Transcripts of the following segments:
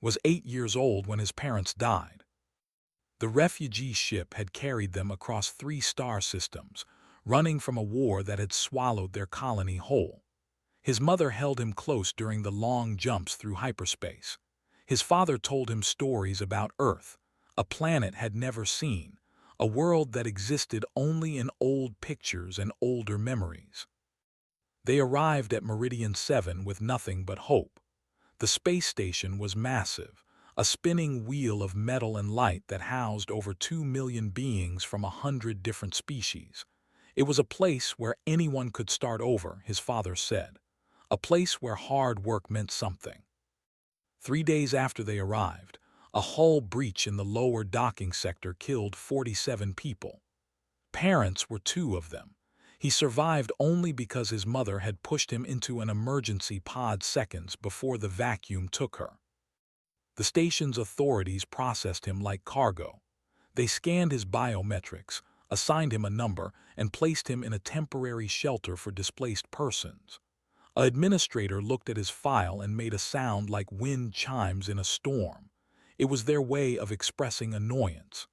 was 8 years old when his parents died. The refugee ship had carried them across 3 star systems, running from a war that had swallowed their colony whole. His mother held him close during the long jumps through hyperspace. His father told him stories about Earth, a planet had never seen, a world that existed only in old pictures and older memories. They arrived at Meridian 7 with nothing but hope. The space station was massive, a spinning wheel of metal and light that housed over 2 million beings from 100 different species. It was a place where anyone could start over, his father said. A place where hard work meant something. 3 days after they arrived, a hull breach in the lower docking sector killed 47 people. Parents were 2 of them. He survived only because his mother had pushed him into an emergency pod seconds before the vacuum took her. The station's authorities processed him like cargo. They scanned his biometrics, assigned him a number, and placed him in a temporary shelter for displaced persons. An administrator looked at his file and made a sound like wind chimes in a storm. It was their way of expressing annoyance.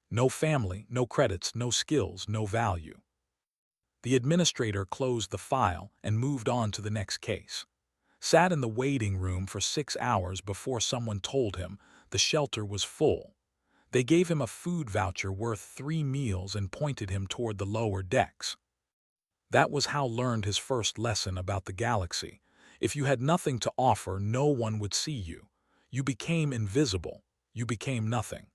No family, no credits, no skills, no value. The administrator closed the file and moved on to the next case. Sat in the waiting room for 6 hours before someone told him the shelter was full. They gave him a food voucher worth 3 meals and pointed him toward the lower decks. That was how learned his first lesson about the galaxy. If you had nothing to offer, no one would see you. You became invisible. You became nothing.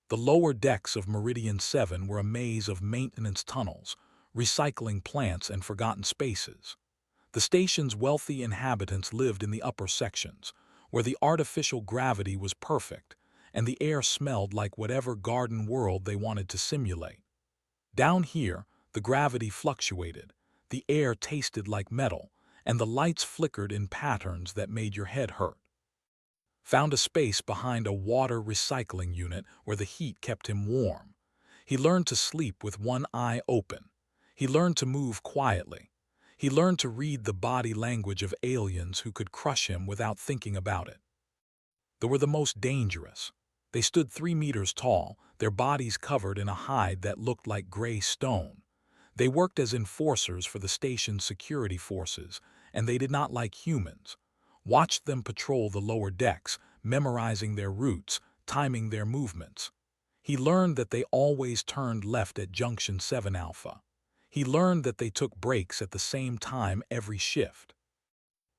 The lower decks of Meridian 7 were a maze of maintenance tunnels, recycling plants, and forgotten spaces. The station's wealthy inhabitants lived in the upper sections, where the artificial gravity was perfect, and the air smelled like whatever garden world they wanted to simulate. Down here, the gravity fluctuated, the air tasted like metal, and the lights flickered in patterns that made your head hurt. Found a space behind a water recycling unit where the heat kept him warm. He learned to sleep with one eye open. He learned to move quietly. He learned to read the body language of aliens who could crush him without thinking about it. They were the most dangerous. They stood 3 meters tall, their bodies covered in a hide that looked like gray stone. They worked as enforcers for the station's security forces, and they did not like humans. Watched them patrol the lower decks, memorizing their routes, timing their movements. He learned that they always turned left at Junction 7 Alpha. He learned that they took breaks at the same time every shift.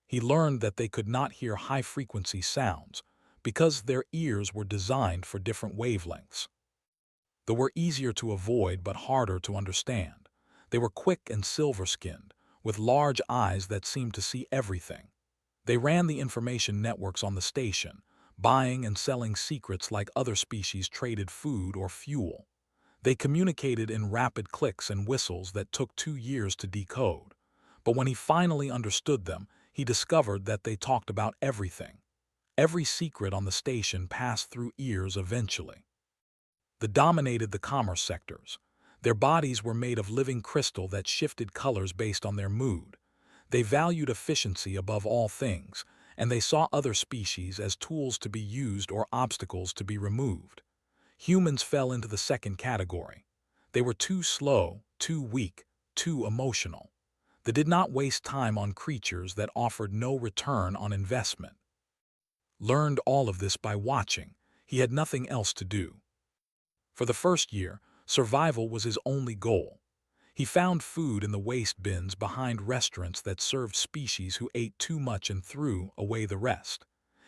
He learned that they could not hear high-frequency sounds because their ears were designed for different wavelengths. They were easier to avoid but harder to understand. They were quick and silver-skinned, with large eyes that seemed to see everything. They ran the information networks on the station, buying and selling secrets like other species traded food or fuel. They communicated in rapid clicks and whistles that took 2 years to decode. But when he finally understood them, he discovered that they talked about everything. Every secret on the station passed through ears eventually. They dominated the commerce sectors. Their bodies were made of living crystal that shifted colors based on their mood. They valued efficiency above all things, and they saw other species as tools to be used or obstacles to be removed. Humans fell into the second category. They were too slow, too weak, too emotional. They did not waste time on creatures that offered no return on investment. Learned all of this by watching. He had nothing else to do. For the first year, survival was his only goal. He found food in the waste bins behind restaurants that served species who ate too much and threw away the rest.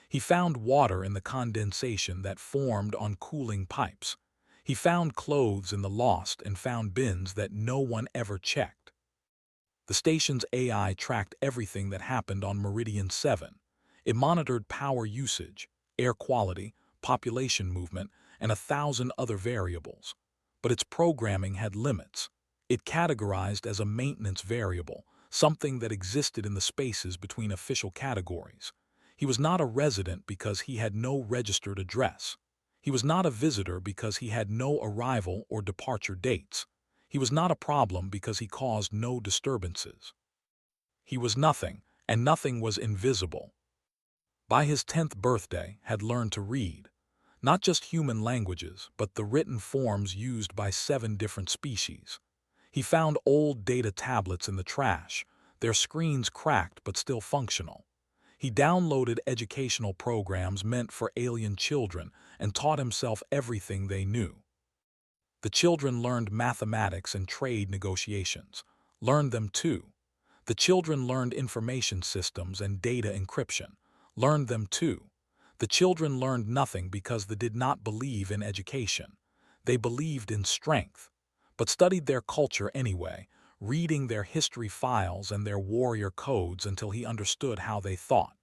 He found water in the condensation that formed on cooling pipes. He found clothes in the lost and found bins that no one ever checked. The station's AI tracked everything that happened on Meridian 7. It monitored power usage, air quality, population movement, and 1,000 other variables. But its programming had limits. It categorized as a maintenance variable, something that existed in the spaces between official categories. He was not a resident because he had no registered address. He was not a visitor because he had no arrival or departure dates. He was not a problem because he caused no disturbances. He was nothing, and nothing was invisible. By his 10th birthday, had learned to read, not just human languages, but the written forms used by 7 different species. He found old data tablets in the trash, their screens cracked but still functional. He downloaded educational programs meant for alien children and taught himself everything they knew. The children learned mathematics and trade negotiations, learned them too. The children learned information systems and data encryption, learned them too. The children learned nothing because they did not believe in education. They believed in strength, but studied their culture anyway, reading their history files and their warrior codes until he understood how they thought.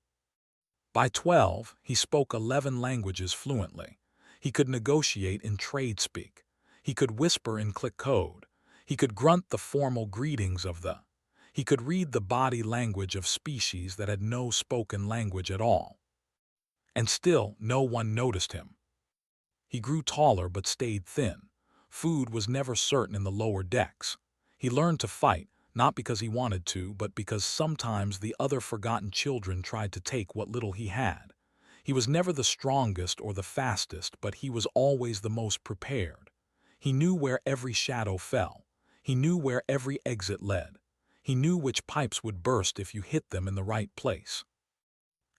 By 12, he spoke 11 languages fluently. He could negotiate in trade speak. He could whisper in click code. He could grunt the formal greetings of the. He could read the body language of species that had no spoken language at all. And still, no one noticed him. He grew taller but stayed thin. Food was never certain in the lower decks. He learned to fight, not because he wanted to, but because sometimes the other forgotten children tried to take what little he had. He was never the strongest or the fastest, but he was always the most prepared. He knew where every shadow fell. He knew where every exit led. He knew which pipes would burst if you hit them in the right place.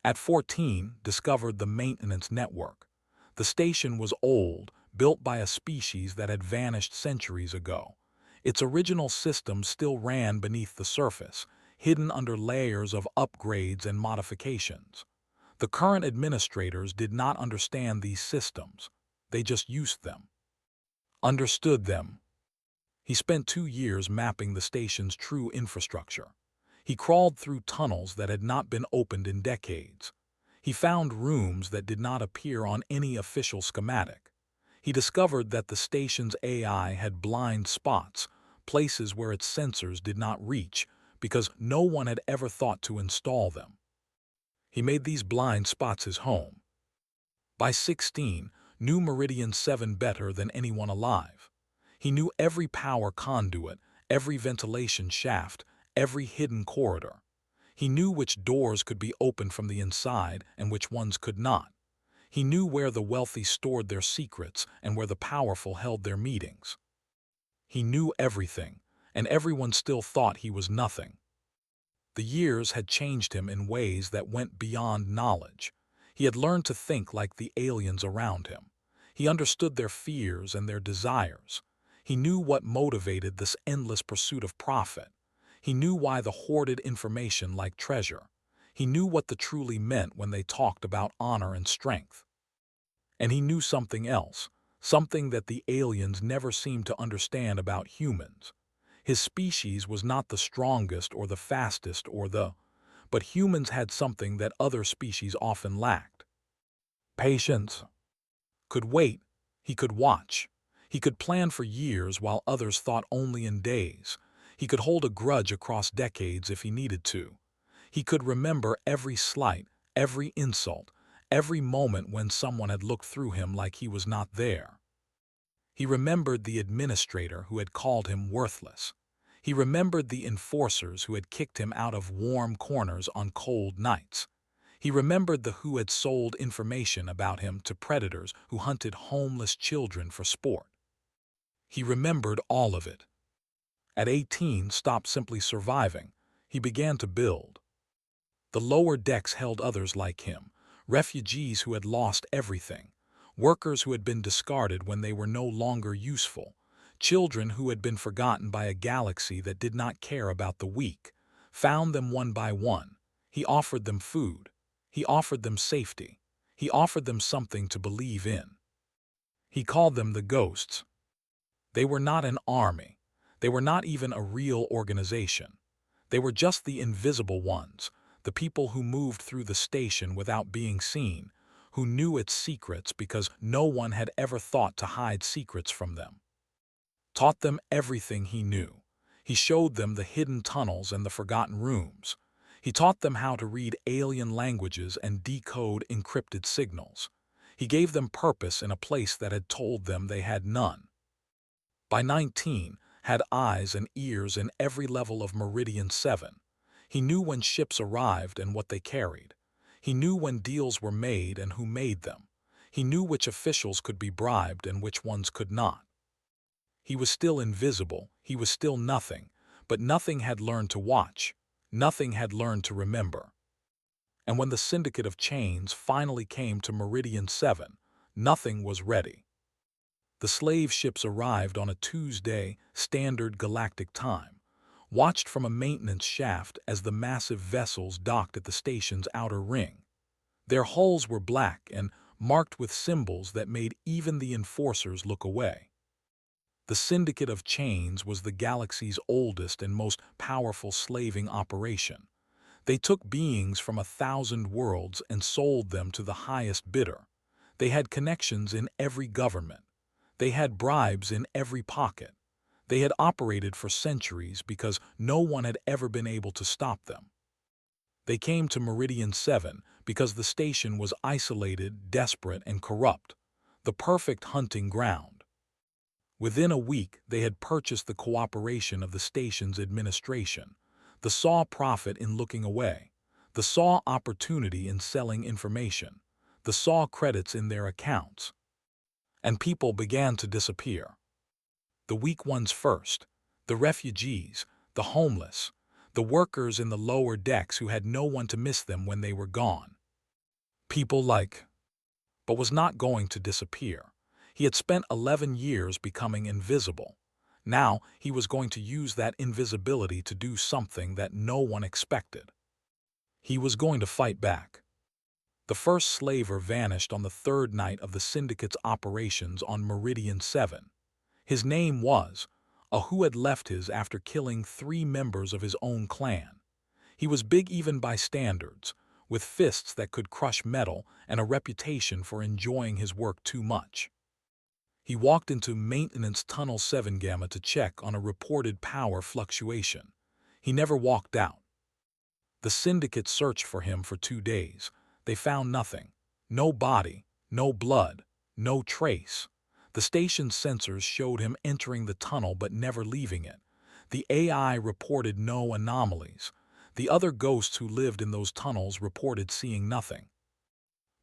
At 14, discovered the maintenance network. The station was old, built by a species that had vanished centuries ago. Its original system still ran beneath the surface, hidden under layers of upgrades and modifications. The current administrators did not understand these systems. They just used them. Understood them. He spent 2 years mapping the station's true infrastructure. He crawled through tunnels that had not been opened in decades. He found rooms that did not appear on any official schematic. He discovered that the station's AI had blind spots, places where its sensors did not reach, because no one had ever thought to install them. He made these blind spots his home. By 16, knew Meridian 7 better than anyone alive. He knew every power conduit, every ventilation shaft, every hidden corridor. He knew which doors could be opened from the inside and which ones could not. He knew where the wealthy stored their secrets and where the powerful held their meetings. He knew everything, and everyone still thought he was nothing. The years had changed him in ways that went beyond knowledge. He had learned to think like the aliens around him. He understood their fears and their desires. He knew what motivated this endless pursuit of profit. He knew why the hoarded information like treasure. He knew what the truly meant when they talked about honor and strength. And he knew something else, something that the aliens never seemed to understand about humans. His species was not the strongest or the fastest but humans had something that other species often lacked. Patience. Could wait. He could watch. He could plan for years while others thought only in days. He could hold a grudge across decades if he needed to. He could remember every slight, every insult, every moment when someone had looked through him like he was not there. He remembered the administrator who had called him worthless. He remembered the enforcers who had kicked him out of warm corners on cold nights. He remembered the who had sold information about him to predators who hunted homeless children for sport. He remembered all of it. At 18, stopped simply surviving. He began to build. The lower decks held others like him, refugees who had lost everything, workers who had been discarded when they were no longer useful, children who had been forgotten by a galaxy that did not care about the weak, found them one by one. He offered them food. He offered them safety. He offered them something to believe in. He called them the ghosts. They were not an army. They were not even a real organization. They were just the invisible ones, the people who moved through the station without being seen, who knew its secrets because no one had ever thought to hide secrets from them. Taught them everything he knew. He showed them the hidden tunnels and the forgotten rooms. He taught them how to read alien languages and decode encrypted signals. He gave them purpose in a place that had told them they had none. By 19, had eyes and ears in every level of Meridian 7. He knew when ships arrived and what they carried. He knew when deals were made and who made them. He knew which officials could be bribed and which ones could not. He was still invisible, he was still nothing, but nothing had learned to watch, nothing had learned to remember. And when the Syndicate of Chains finally came to Meridian 7, nothing was ready. The slave ships arrived on a Tuesday, Standard Galactic Time, watched from a maintenance shaft as the massive vessels docked at the station's outer ring. Their hulls were black and marked with symbols that made even the enforcers look away. The Syndicate of Chains was the galaxy's oldest and most powerful slaving operation. They took beings from 1,000 worlds and sold them to the highest bidder. They had connections in every government. They had bribes in every pocket. They had operated for centuries because no one had ever been able to stop them. They came to Meridian 7 because the station was isolated, desperate, and corrupt, the perfect hunting ground. Within a week, they had purchased the cooperation of the station's administration. They saw profit in looking away. They saw opportunity in selling information. They saw credits in their accounts. And people began to disappear. The weak ones first, the refugees, the homeless, the workers in the lower decks who had no one to miss them when they were gone. People but was not going to disappear. He had spent 11 years becoming invisible. Now he was going to use that invisibility to do something that no one expected. He was going to fight back. The first slaver vanished on the third night of the Syndicate's operations on Meridian 7. His name was who had left his after killing 3 members of his own clan. He was big even by standards, with fists that could crush metal and a reputation for enjoying his work too much. He walked into Maintenance Tunnel 7 Gamma to check on a reported power fluctuation. He never walked out. The Syndicate searched for him for 2 days. They found nothing. No body, no blood, no trace. The station's sensors showed him entering the tunnel but never leaving it. The AI reported no anomalies. The other ghosts who lived in those tunnels reported seeing nothing.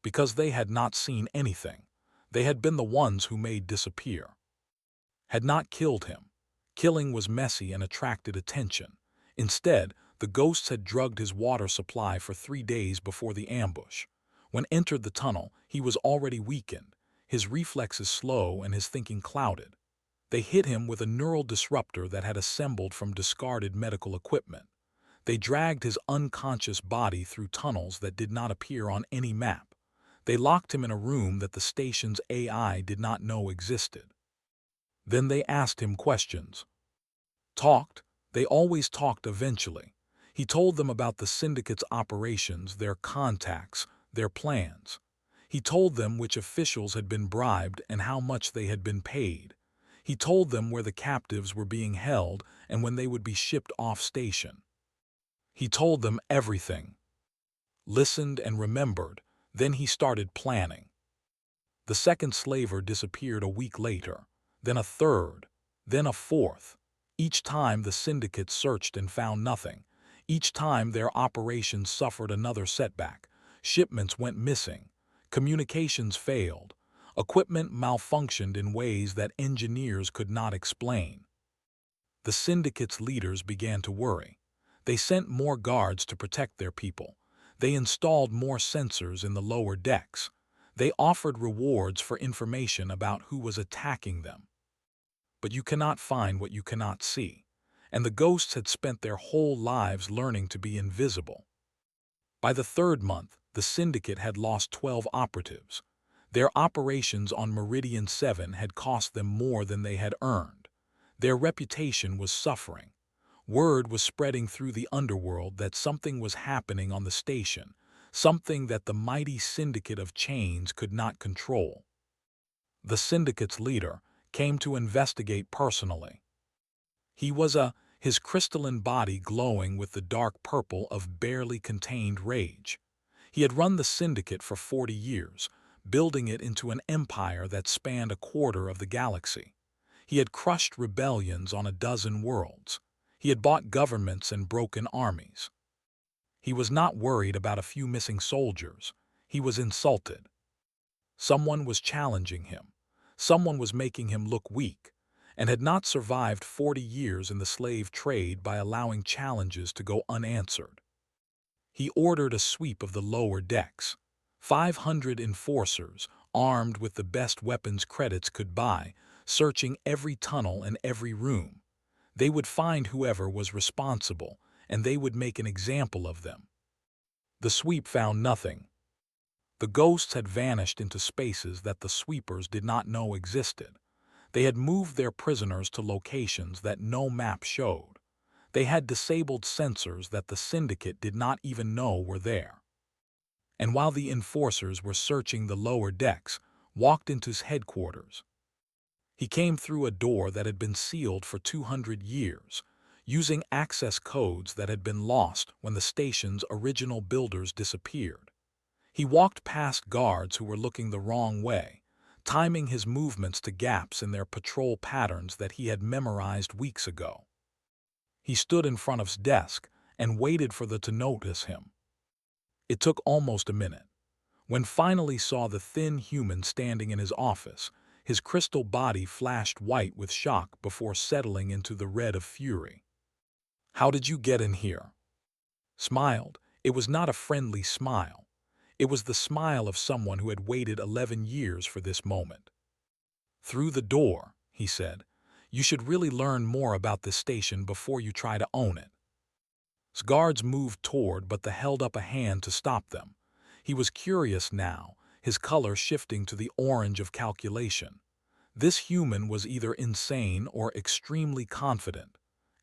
Because they had not seen anything. They had been the ones who made disappear. Had not killed him. Killing was messy and attracted attention. Instead, the ghosts had drugged his water supply for 3 days before the ambush. When entered the tunnel, he was already weakened, his reflexes slow and his thinking clouded. They hit him with a neural disruptor that had assembled from discarded medical equipment. They dragged his unconscious body through tunnels that did not appear on any map. They locked him in a room that the station's AI did not know existed. Then they asked him questions. Talked. They always talked eventually. He told them about the Syndicate's operations, their contacts, their plans. He told them which officials had been bribed and how much they had been paid. He told them where the captives were being held and when they would be shipped off station. He told them everything. Listened and remembered. Then he started planning. The second slaver disappeared a week later, then a third, then a fourth. Each time the Syndicate searched and found nothing. Each time their operations suffered another setback. Shipments went missing. Communications failed. Equipment malfunctioned in ways that engineers could not explain. The Syndicate's leaders began to worry. They sent more guards to protect their people. They installed more sensors in the lower decks. They offered rewards for information about who was attacking them. But you cannot find what you cannot see, and the ghosts had spent their whole lives learning to be invisible. By the 3rd month, the Syndicate had lost 12 operatives. Their operations on Meridian 7 had cost them more than they had earned. Their reputation was suffering. Word was spreading through the underworld that something was happening on the station, something that the mighty Syndicate of Chains could not control. The Syndicate's leader came to investigate personally. He was his crystalline body glowing with the dark purple of barely contained rage. He had run the Syndicate for 40 years, building it into an empire that spanned a quarter of the galaxy. He had crushed rebellions on a dozen worlds. He had bought governments and broken armies. He was not worried about a few missing soldiers. He was insulted. Someone was challenging him. Someone was making him look weak, and had not survived 40 years in the slave trade by allowing challenges to go unanswered. He ordered a sweep of the lower decks. 500 enforcers, armed with the best weapons credits could buy, searching every tunnel and every room. They would find whoever was responsible, and they would make an example of them. The sweep found nothing. The ghosts had vanished into spaces that the sweepers did not know existed. They had moved their prisoners to locations that no map showed. They had disabled sensors that the syndicate did not even know were there. And while the enforcers were searching the lower decks, walked into his headquarters. He came through a door that had been sealed for 200 years, using access codes that had been lost when the station's original builders disappeared. He walked past guards who were looking the wrong way, timing his movements to gaps in their patrol patterns that he had memorized weeks ago. He stood in front of his desk and waited for them to notice him. It took almost a minute. When finally saw the thin human standing in his office, his crystal body flashed white with shock before settling into the red of fury. "How did you get in here?" Smiled. It was not a friendly smile. It was the smile of someone who had waited 11 years for this moment. "Through the door," he said. "You should really learn more about this station before you try to own it." His guards moved toward, but they held up a hand to stop them. He was curious now, his color shifting to the orange of calculation. This human was either insane or extremely confident.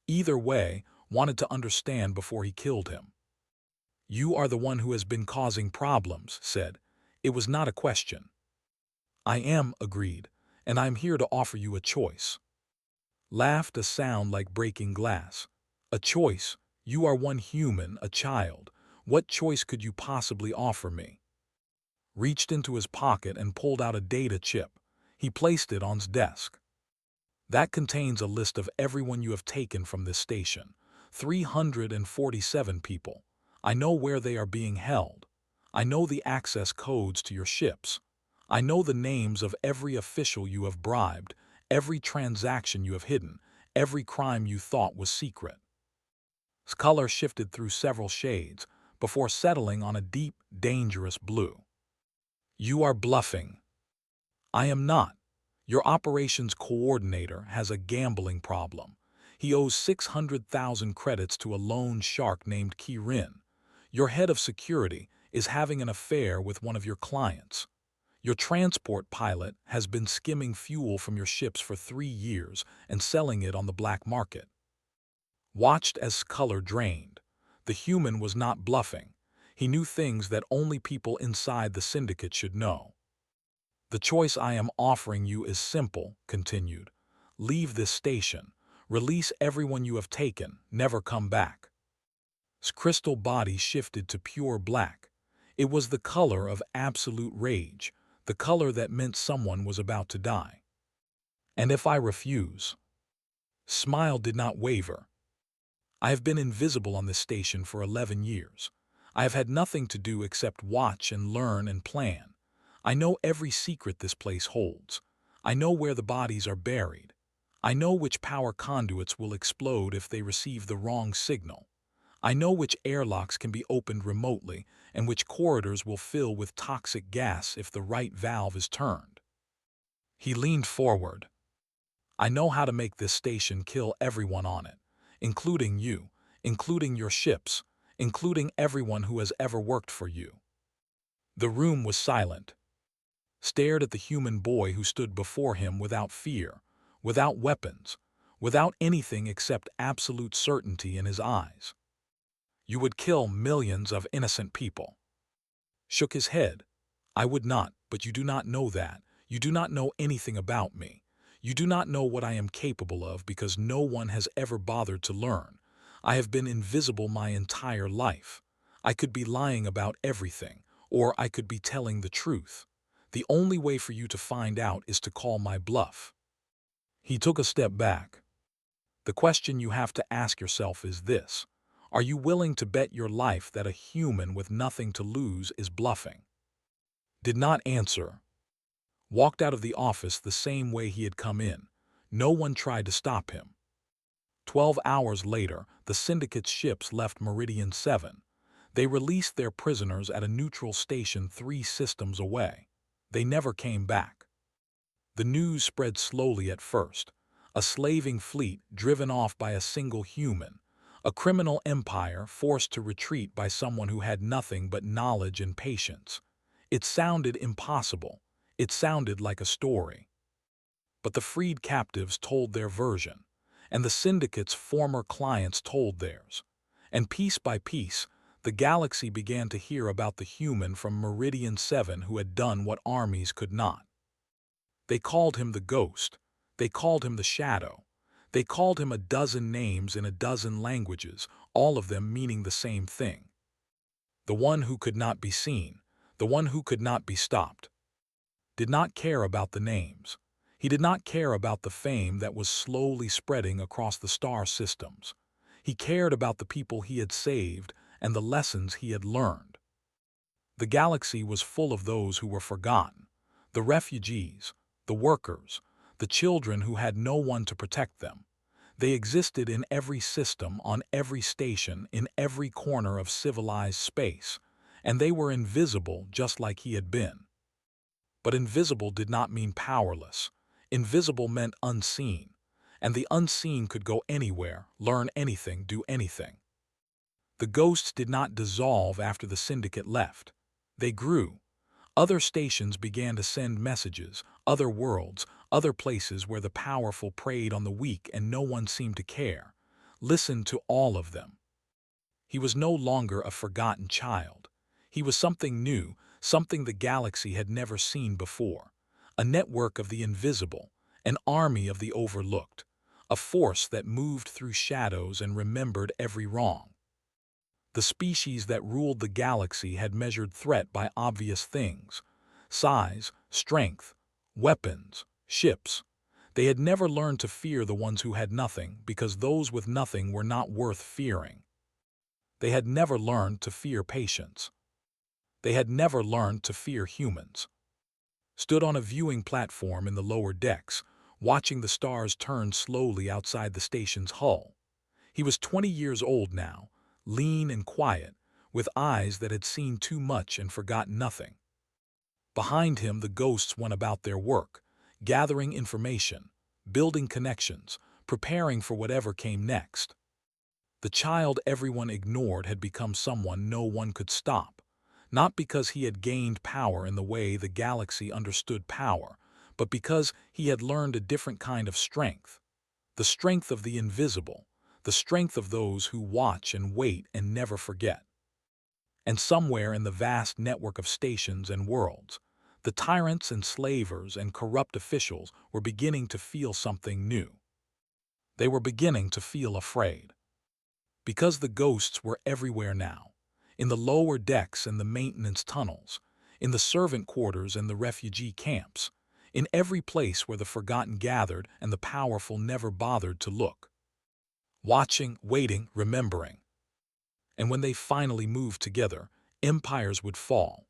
Either way, wanted to understand before he killed him. "You are the one who has been causing problems," said. It was not a question. "I am," agreed, "and I'm here to offer you a choice." Laughed, a sound like breaking glass. "A choice? You are one human, a child. What choice could you possibly offer me?" Reached into his pocket and pulled out a data chip. He placed it on his desk. "That contains a list of everyone you have taken from this station. 347 people. I know where they are being held. I know the access codes to your ships. I know the names of every official you have bribed, every transaction you have hidden, every crime you thought was secret." His color shifted through several shades before settling on a deep, dangerous blue. "You are bluffing." "I am not. Your operations coordinator has a gambling problem. He owes 600,000 credits to a loan shark named Kirin. Your head of security is having an affair with one of your clients. Your transport pilot has been skimming fuel from your ships for 3 years and selling it on the black market." Watched as color drained. The human was not bluffing. He knew things that only people inside the syndicate should know. "The choice I am offering you is simple," continued. "Leave this station. Release everyone you have taken. Never come back." His crystal body shifted to pure black. It was the color of absolute rage, the color that meant someone was about to die. "And if I refuse?" Smile did not waver. "I have been invisible on this station for 11 years. I have had nothing to do except watch and learn and plan. I know every secret this place holds. I know where the bodies are buried. I know which power conduits will explode if they receive the wrong signal. I know which airlocks can be opened remotely and which corridors will fill with toxic gas if the right valve is turned." He leaned forward. "I know how to make this station kill everyone on it, including you, including your ships, including everyone who has ever worked for you." The room was silent. Stared at the human boy who stood before him without fear, without weapons, without anything except absolute certainty in his eyes. "You would kill millions of innocent people." Shook his head. "I would not, but you do not know that. You do not know anything about me. You do not know what I am capable of because no one has ever bothered to learn. I have been invisible my entire life. I could be lying about everything, or I could be telling the truth. The only way for you to find out is to call my bluff." He took a step back. "The question you have to ask yourself is this: Are you willing to bet your life that a human with nothing to lose is bluffing? Did not answer. Walked out of the office the same way he had come in. No one tried to stop him. 12 hours later, the syndicate's ships left Meridian 7. They released their prisoners at a neutral station 3 systems away. They never came back. The news spread slowly at first. A slaving fleet driven off by a single human. A criminal empire forced to retreat by someone who had nothing but knowledge and patience. It sounded impossible. It sounded like a story. But the freed captives told their version, and the syndicate's former clients told theirs. And piece by piece, the galaxy began to hear about the human from Meridian 7 who had done what armies could not. They called him the Ghost. They called him the Shadow. They called him a dozen names in a dozen languages, all of them meaning the same thing. The one who could not be seen, the one who could not be stopped. Did not care about the names. He did not care about the fame that was slowly spreading across the star systems. He cared about the people he had saved and the lessons he had learned. The galaxy was full of those who were forgotten, the refugees, the workers, the children who had no one to protect them. They existed in every system, on every station, in every corner of civilized space, and they were invisible just like he had been. But invisible did not mean powerless. Invisible meant unseen, and the unseen could go anywhere, learn anything, do anything. The ghosts did not dissolve after the syndicate left. They grew. Other stations began to send messages, other worlds, other places where the powerful preyed on the weak and no one seemed to care. Listen to all of them. He was no longer a forgotten child. He was something new, something the galaxy had never seen before. A network of the invisible, an army of the overlooked, a force that moved through shadows and remembered every wrong. The species that ruled the galaxy had measured threat by obvious things: size, strength, weapons, ships. They had never learned to fear the ones who had nothing, because those with nothing were not worth fearing. They had never learned to fear patience. They had never learned to fear humans. Stood on a viewing platform in the lower decks, watching the stars turn slowly outside the station's hull. He was 20 years old now, lean and quiet, with eyes that had seen too much and forgotten nothing. Behind him, the ghosts went about their work, gathering information, building connections, preparing for whatever came next. The child everyone ignored had become someone no one could stop, not because he had gained power in the way the galaxy understood power, but because he had learned a different kind of strength. The strength of the invisible, the strength of those who watch and wait and never forget. And somewhere in the vast network of stations and worlds, the tyrants and slavers and corrupt officials were beginning to feel something new. They were beginning to feel afraid. Because the ghosts were everywhere now, in the lower decks and the maintenance tunnels, in the servant quarters and the refugee camps, in every place where the forgotten gathered and the powerful never bothered to look. Watching, waiting, remembering. And when they finally moved together, empires would fall,